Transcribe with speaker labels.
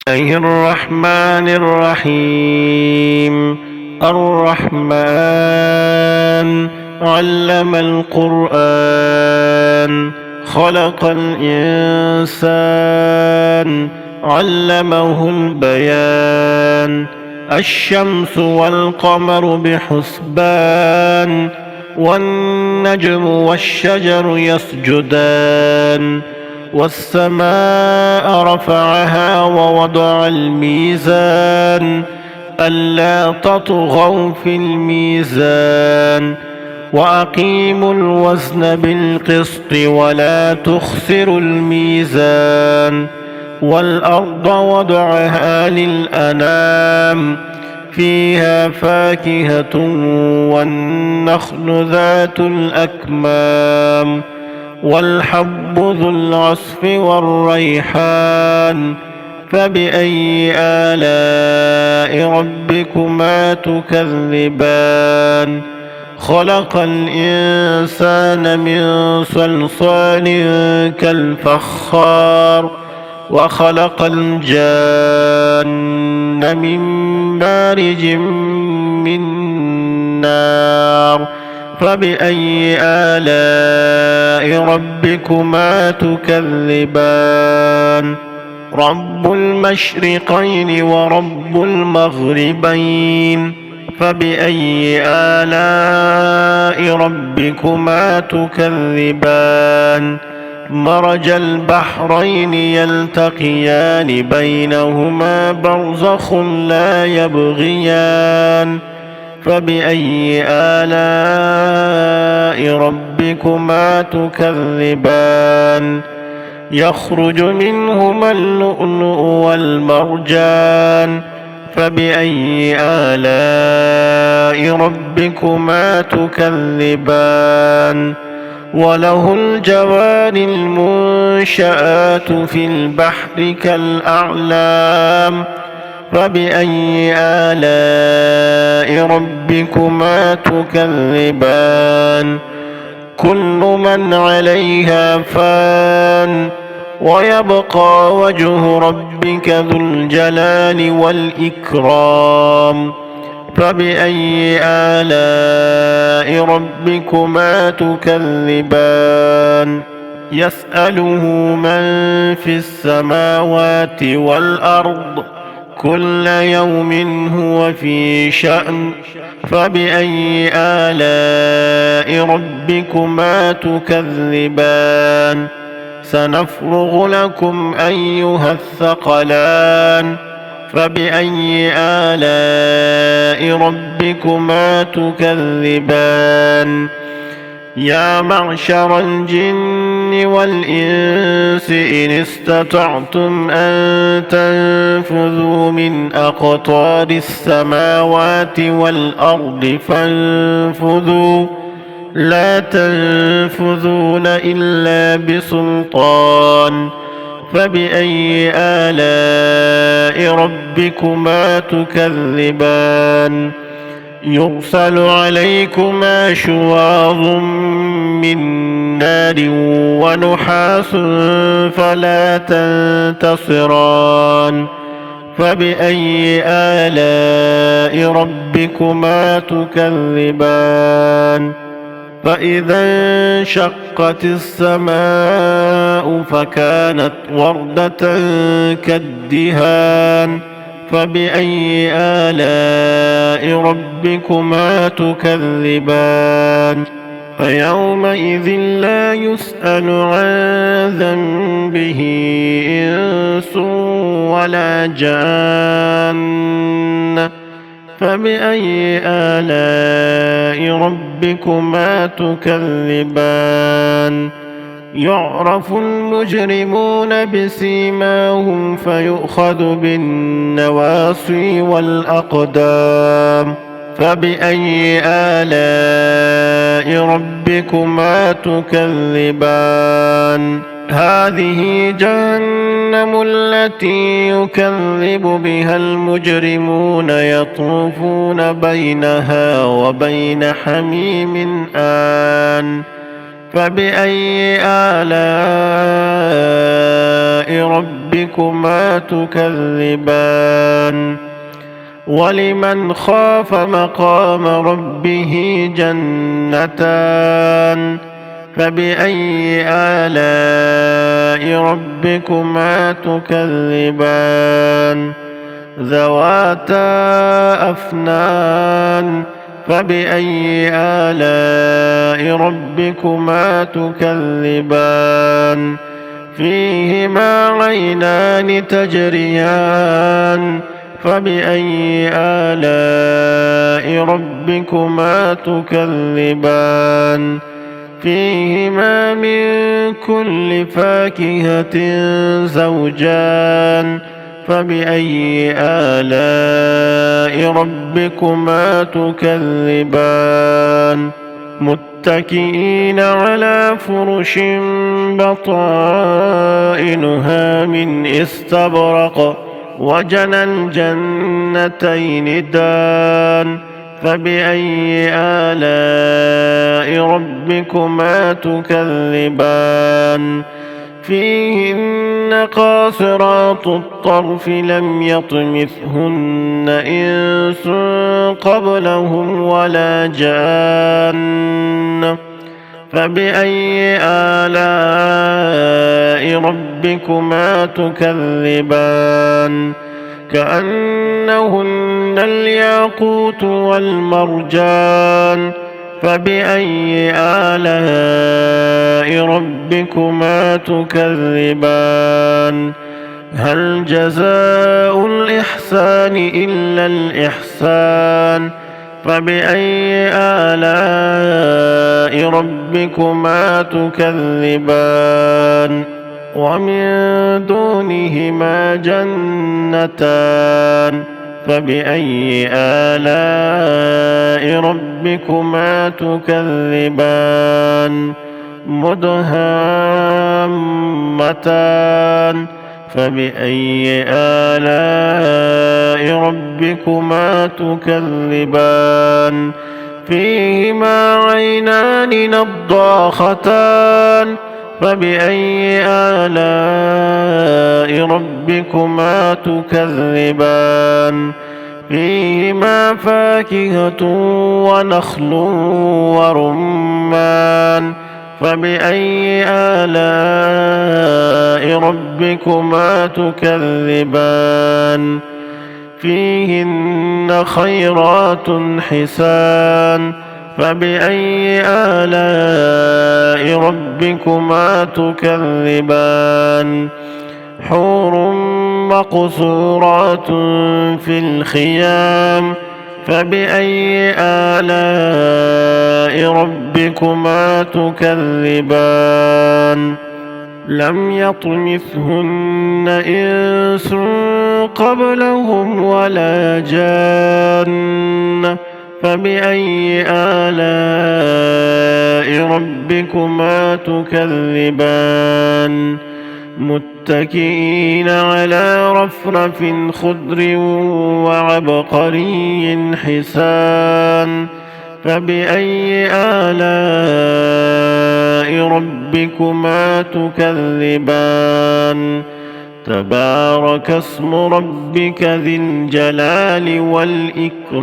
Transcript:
Speaker 1: الله الرحمن الرحيم. الرحمن علم القرآن، خلق الإنسان، علمه البيان. الشمس والقمر بحسبان، والنجم والشجر يسجدان. والسماء رفعها ووضع الميزان، ألا تطغوا في الميزان، وأقيموا الوزن بالقسط ولا تخسروا الميزان. والأرض وضعها للأنام، فيها فاكهة والنخل ذات الأكمام، والحب ذو العصف والريحان. فبأي آلاء ربكما تكذبان؟ خلق الإنسان من صلصال كالفخار، وخلق الجان من مارج من نار. فبأي آلاء ربكما تكذبان؟ رب المشرقين ورب المغربين. فبأي آلاء ربكما تكذبان؟ مرج البحرين يلتقيان، بينهما برزخ لا يبغيان. فبأي آلاء ربكما تكذبان؟ يخرج منهما اللؤلؤ والمرجان. فبأي آلاء ربكما تكذبان؟ وله الجوار المنشآت في البحر كالأعلام. فبأي آلاء ربكما تكذبان؟ كل من عليها فان، ويبقى وجه ربك ذو الجلال والإكرام. فبأي آلاء ربكما تكذبان؟ يسأله من في السماوات والأرض، كل يوم هو في شأن. فبأي آلاء ربكما تكذبان؟ سنفرغ لكم أيها الثقلان. فبأي آلاء ربكما تكذبان؟ يا معشر الجن والإنس إن استطعتم أن تنفذوا من أقطار السماوات والأرض فانفذوا، لا تنفذون إلا بسلطان. فبأي آلاء ربكما تكذبان؟ يرسل عليكما شواظ من نار ونحاس فلا تنتصران. فبأي آلاء ربكما تكذبان؟ فإذا انشقت السماء فكانت وردة كالدهان. فبأي آلاء ربكما تكذبان؟ فيومئذ لا يسأل عن ذنبه إنس ولا جان. فبأي آلاء ربكما تكذبان؟ يعرف المجرمون بسيماهم فيؤخذ بالنواصي والأقدام. فبأي آلاء ربكما تكذبان؟ هذه جهنم التي يكذب بها المجرمون، يطوفون بينها وبين حميم آن. فبأي آلاء ربكما ربكما تكذبان ولمن خاف مقام ربه جنتان فبأي آلاء ربكما تكذبان ذواتا أفنان فبأي آلاء ربكما تكذبان فيهما عينان تجريان فبأي آلاء ربكما تكذبان فيهما من كل فاكهة زوجان فبأي آلاء ربكما تكذبان متكئين على فرش بطائنها من استبرق وجنى الجنتين دان فبأي آلاء ربكما تكذبان فيهن قاصرات الطرف لم يطمثهن إنس قبلهم ولا جان فبأي آلاء ربكما تكذبان كأنهن الياقوت والمرجان فبأي آلاء ربكما تكذبان هل جزاء الإحسان إلا الإحسان فبأي آلاء ربكما تكذبان ومن دونهما جنتان فبأي آلاء ربكما تكذبان مدهامتان فبأي آلاء ربكما تكذبان فيهما عينان نضاختان فبأي آلاء ربكما تكذبان فيهما فاكهة ونخل ورمان فبأي آلاء ربكما تكذبان فيهن خيرات حسان فبأي آلاء ربكما تكذبان حور مقصورات في الخيام فبأي آلاء ربكما تكذبان لم يطمثهن إنس قبلهم ولا جان فبأي آلاء ربكما تكذبان متكئين على رفرف خضر وعبقري حسان فبأي آلاء ربكما تكذبان تبارك اسم ربك ذي الجلال والإكرام